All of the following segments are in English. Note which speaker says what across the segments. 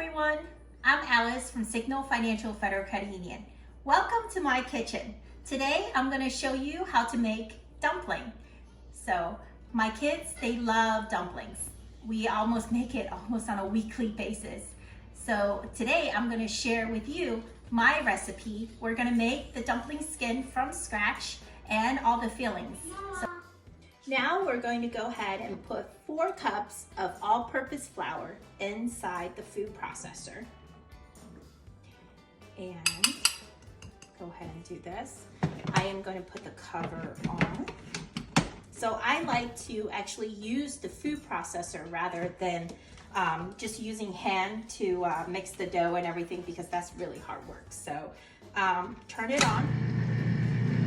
Speaker 1: everyone, I'm Alice from Signal Financial Federal Credit Union. Welcome to my kitchen. Today I'm going to show you how to make dumpling. So my kids, they love dumplings. We almost make it almost on a weekly basis. So today I'm going to share with you my recipe. We're going to make the dumpling skin from scratch and all the fillings. So now we're going to go ahead and put 4 cups of all-purpose flour inside the food processor. And go ahead and do this. I am going to put the cover on. So I like to actually use the food processor rather than just using hand to mix the dough and everything, because that's really hard work. So turn it on.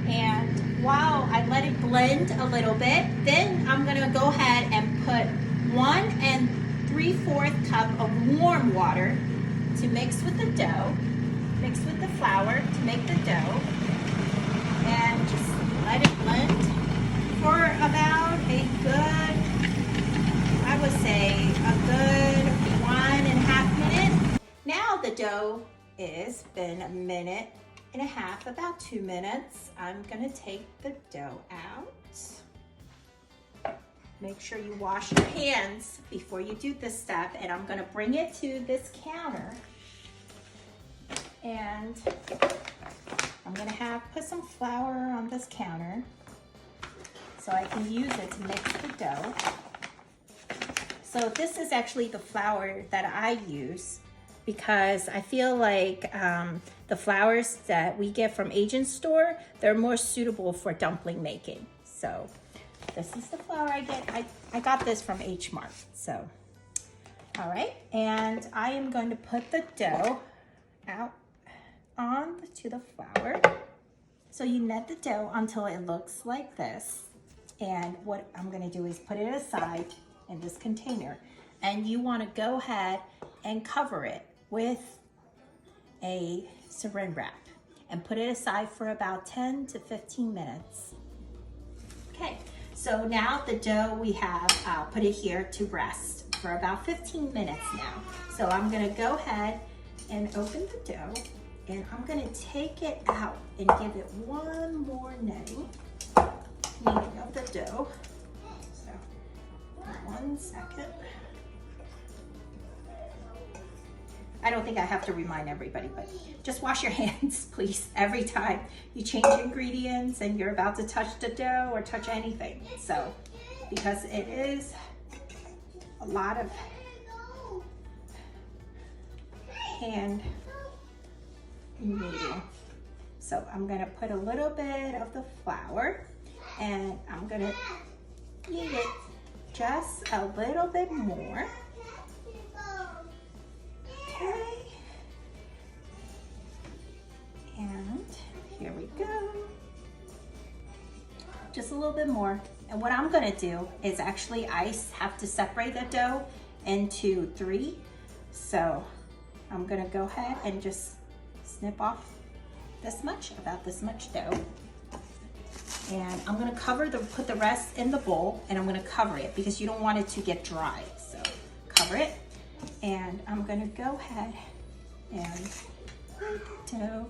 Speaker 1: And while I let it blend a little bit, then I'm gonna go ahead and put 1 3/4 cup of warm water to mix with the dough, mix with the flour to make the dough, and just let it blend for about a good, I would say a good 1.5 minutes. Now the dough is been a minute and a half, about 2 minutes. I'm gonna take the dough out. Make sure you wash your hands before you do this step, and I'm gonna bring it to this counter. And I'm gonna put some flour on this counter so I can use it to mix the dough. So this is actually the flour that I use, because I feel like the flours that we get from Asian store, they're more suitable for dumpling making. So this is the flour I get. I got this from H Mart. So, all right, and I am going to put the dough out onto the flour. So you net the dough until it looks like this. And what I'm gonna do is put it aside in this container. And you wanna go ahead and cover it with a saran wrap and put it aside for about 10 to 15 minutes. Okay, so now the dough we have, I'll put it here to rest for about 15 minutes now. So I'm gonna go ahead and open the dough, and I'm gonna take it out and give it one more kneading of the dough. So 1 second. I don't think I have to remind everybody, but just wash your hands, please, every time you change ingredients and you're about to touch the dough or touch anything. So, because it is a lot of hand kneading. So I'm gonna put a little bit of the flour, and I'm gonna knead it just a little bit more. Okay, and here we go. Just a little bit more. And what I'm gonna do is actually I have to separate the dough into 3. So I'm gonna go ahead and just snip off about this much dough. And I'm gonna put the rest in the bowl, and I'm gonna cover it because you don't want it to get dry. So cover it. And I'm gonna go ahead and put the dough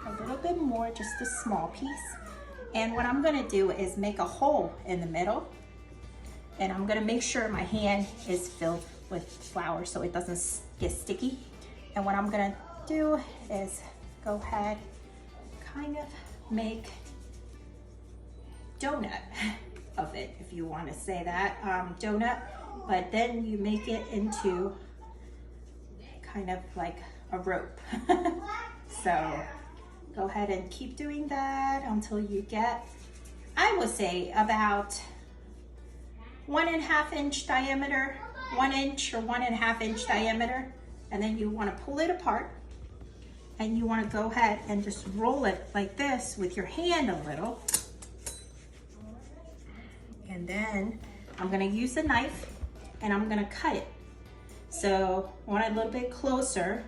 Speaker 1: a little bit more, just a small piece. And what I'm gonna do is make a hole in the middle, and I'm gonna make sure my hand is filled with flour so it doesn't get sticky. And what I'm gonna do is go ahead, kind of make donut of it, if you want to say that, donut. But then you make it into kind of like a rope. So go ahead and keep doing that until you get, I would say, about 1.5 inch diameter, 1 inch or 1.5 inch diameter. And then you want to pull it apart, and you want to go ahead and just roll it like this with your hand a little. And then I'm going to use a knife, and I'm gonna cut it. So I want it a little bit closer.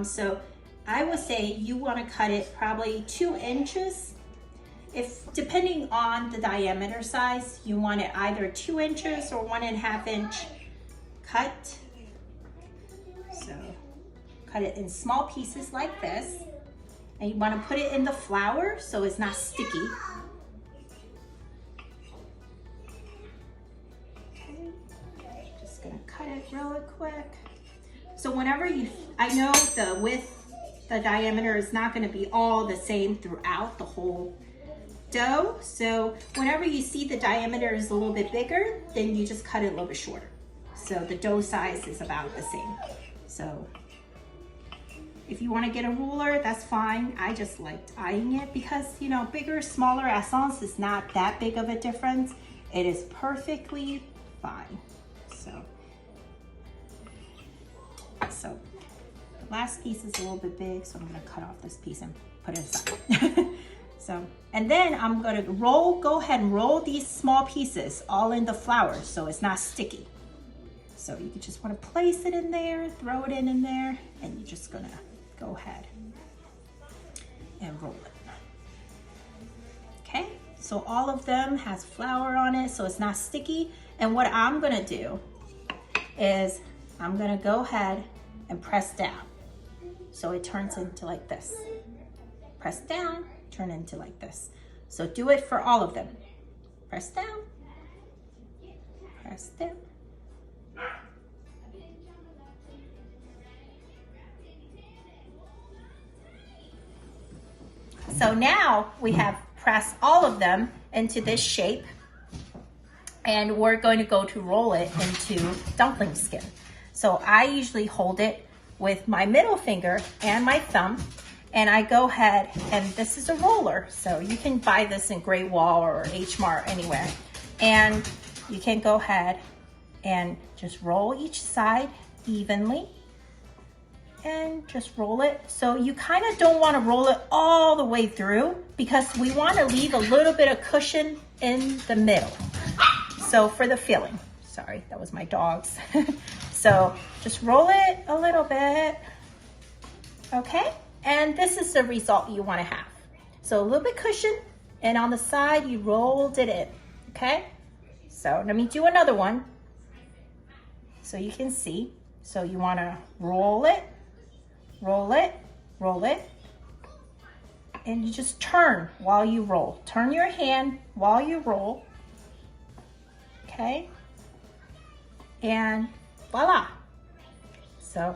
Speaker 1: So I would say you wanna cut it probably 2 inches. Depending on the diameter size, you want it either 2 inches or 1.5 inch cut. So cut it in small pieces like this. And you want to put it in the flour so it's not sticky. Okay, just gonna cut it really quick. So whenever I know the width, the diameter is not gonna be all the same throughout the whole dough. So whenever you see the diameter is a little bit bigger, then you just cut it a little bit shorter. So the dough size is about the same. So if you want to get a ruler, that's fine. I just liked eyeing it because, you know, bigger, smaller, as long as it's not that big of a difference, it is perfectly fine. So the last piece is a little bit big, so I'm going to cut off this piece and put it aside. So, and then I'm going to go ahead and roll these small pieces all in the flour so it's not sticky. So you just want to place it in there, throw it in there, and you're just going to go ahead and roll it. Okay, so all of them has flour on it so it's not sticky. And what I'm going to do is I'm going to go ahead and press down so it turns into like this. Press down, turn into like this. So do it for all of them. Press down, press down. So now we have pressed all of them into this shape, and we're going to go to roll it into dumpling skin. So I usually hold it with my middle finger and my thumb, and I go ahead, and this is a roller. So you can buy this in Great Wall or H Mart, anywhere. And you can go ahead and just roll each side evenly and just roll it. So you kind of don't want to roll it all the way through because we want to leave a little bit of cushion in the middle. So for the filling, sorry, that was my dogs. So just roll it a little bit, okay? And this is the result you want to have. So a little bit cushion, and on the side you rolled it in, okay? So let me do another one so you can see. So you want to roll it, roll it, roll it, and you just turn while you roll. Turn your hand while you roll, okay? And voila. So,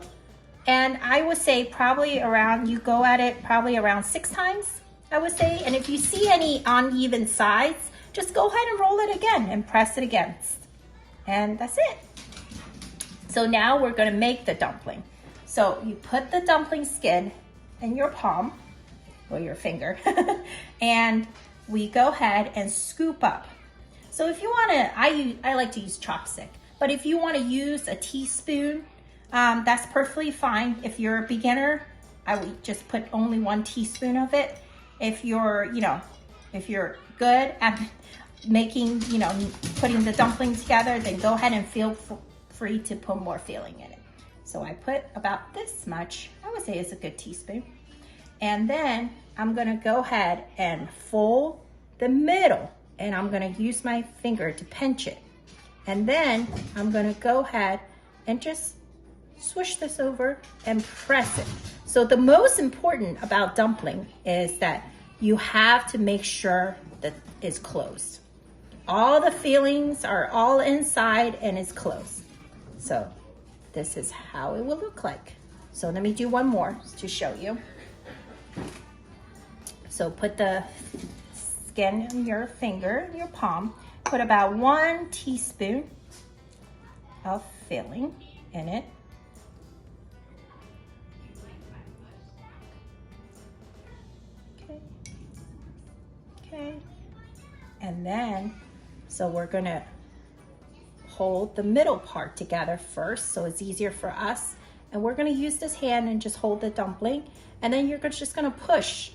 Speaker 1: and I would say probably around, you go at it probably around 6 times, I would say. And if you see any uneven sides, just go ahead and roll it again and press it against. And that's it. So now we're gonna make the dumpling. So you put the dumpling skin in your palm, or your finger, and we go ahead and scoop up. So if you wanna, I like to use chopstick, but if you wanna use a teaspoon, that's perfectly fine. If you're a beginner, I would just put only 1 teaspoon of it. If you're, if you're good at making, putting the dumpling together, then go ahead and feel free to put more filling in it. So I put about this much, I would say it's a good teaspoon. And then I'm gonna go ahead and fold the middle, and I'm gonna use my finger to pinch it. And then I'm gonna go ahead and just swish this over and press it. So the most important about dumpling is that you have to make sure that it's closed. All the fillings are all inside and it's closed. So this is how it will look like. So let me do one more to show you. So put the skin in your finger, your palm, put about 1 teaspoon of filling in it. Okay. And then, so we're gonna hold the middle part together first so it's easier for us. And we're gonna use this hand and just hold the dumpling. And then you're just gonna push.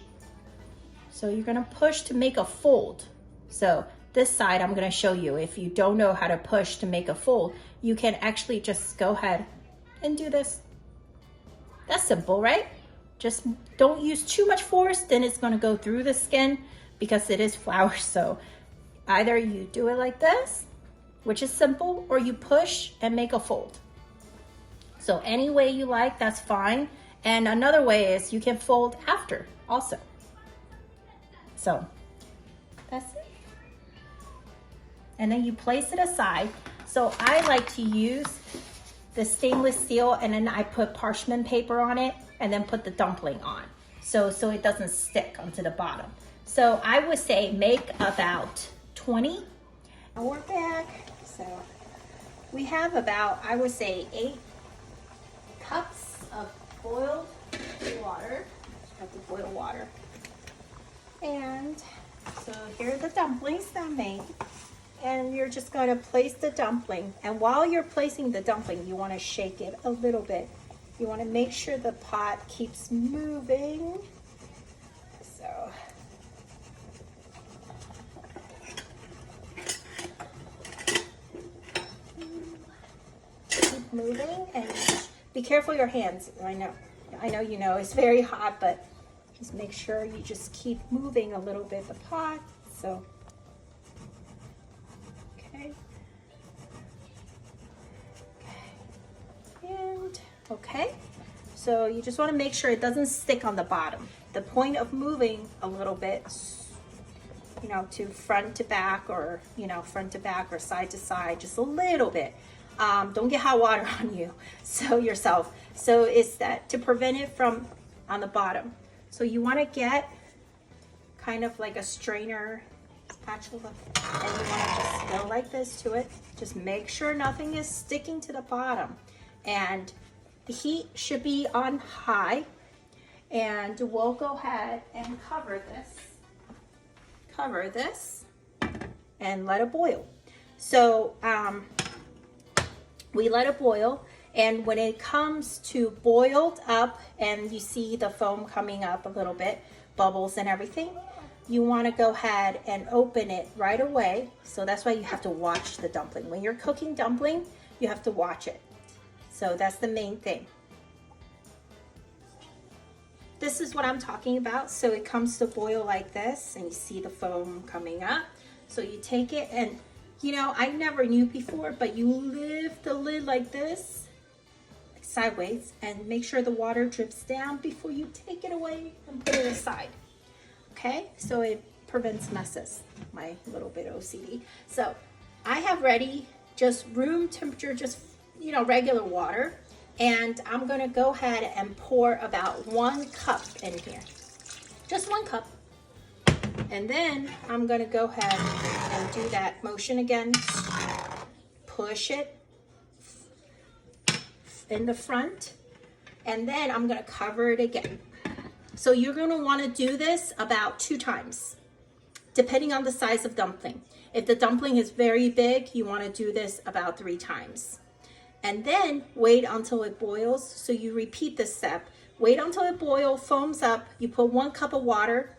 Speaker 1: So you're gonna push to make a fold. So this side I'm gonna show you. If you don't know how to push to make a fold, you can actually just go ahead and do this. That's simple, right? Just don't use too much force, then it's gonna go through the skin because it is flour. So either you do it like this, which is simple, or you push and make a fold. So any way you like, that's fine. And another way is you can fold after also. So that's it. And then you place it aside. So I like to use the stainless steel, and then I put parchment paper on it and then put the dumpling on. So it doesn't stick onto the bottom. So I would say make about 20. We're back. So we have about, I would say 8 cups of boiled water. Have to boil water. And so here are the dumplings that I made. And you're just gonna place the dumpling. And while you're placing the dumpling, you wanna shake it a little bit. You wanna make sure the pot keeps moving. So. Keep moving and be careful your hands. I know you know it's very hot, but just make sure you just keep moving a little bit the pot. So. Okay, so you just want to make sure it doesn't stick on the bottom. The point of moving a little bit, you know, to front to back, or you know, front to back or side to side, just a little bit. Don't get hot water on you, so yourself. So it's that to prevent it from on the bottom. So you want to get kind of like a strainer spatula, and you want to just go like this to it. Just make sure nothing is sticking to the bottom, and the heat should be on high, and we'll go ahead and cover this and let it boil. So we let it boil, and when it comes to boiled up and you see the foam coming up a little bit, bubbles and everything, you want to go ahead and open it right away. So that's why you have to watch the dumpling. When you're cooking dumpling, you have to watch it. So that's the main thing. This is what I'm talking about. So it comes to boil like this, and you see the foam coming up. So you take it, and you know, I never knew before, but you lift the lid like this, like sideways, and make sure the water drips down before you take it away and put it aside. Okay, so it prevents messes, my little bit OCD. So I have ready just room temperature, just you know, regular water, and I'm gonna go ahead and pour about 1 cup in here, just 1 cup. And then I'm gonna go ahead and do that motion again, push it in the front, and then I'm gonna cover it again. So you're gonna wanna do this about 2 times, depending on the size of dumpling. If the dumpling is very big, you wanna do this about 3 times. And then wait until it boils. So you repeat this step. Wait until it boils, foams up. You put 1 cup of water.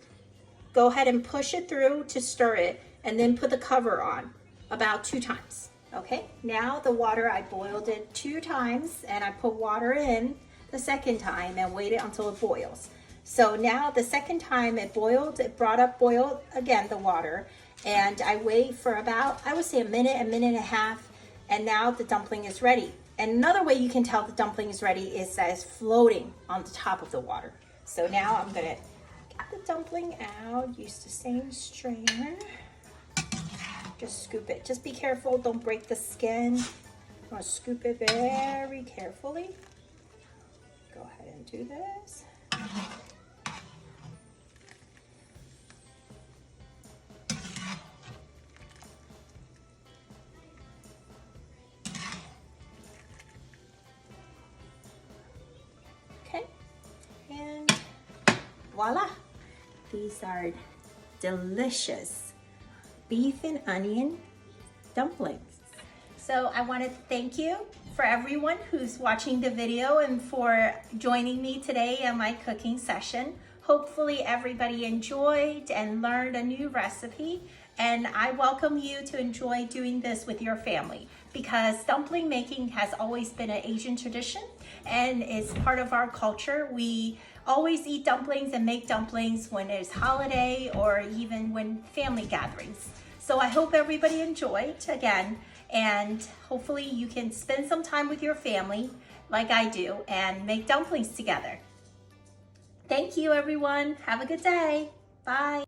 Speaker 1: Go ahead and push it through to stir it, and then put the cover on about 2 times. Okay, now the water, I boiled it 2 times, and I put water in the second time and waited until it boils. So now the second time it boiled, it boiled again, the water, and I wait for about, I would say a minute and a half, and now the dumpling is ready. And another way you can tell the dumpling is ready is that it's floating on the top of the water. So now I'm gonna get the dumpling out, use the same strainer. Just scoop it. Just be careful, don't break the skin. You wanna scoop it very carefully. Go ahead and do this. Voila, these are delicious beef and onion dumplings. So I want to thank you for everyone who's watching the video and for joining me today in my cooking session. Hopefully everybody enjoyed and learned a new recipe, and I welcome you to enjoy doing this with your family, because dumpling making has always been an Asian tradition and is part of our culture. We always eat dumplings and make dumplings when there's holiday or even when family gatherings. So I hope everybody enjoyed again, and hopefully you can spend some time with your family like I do and make dumplings together. Thank you, everyone. Have a good day. Bye.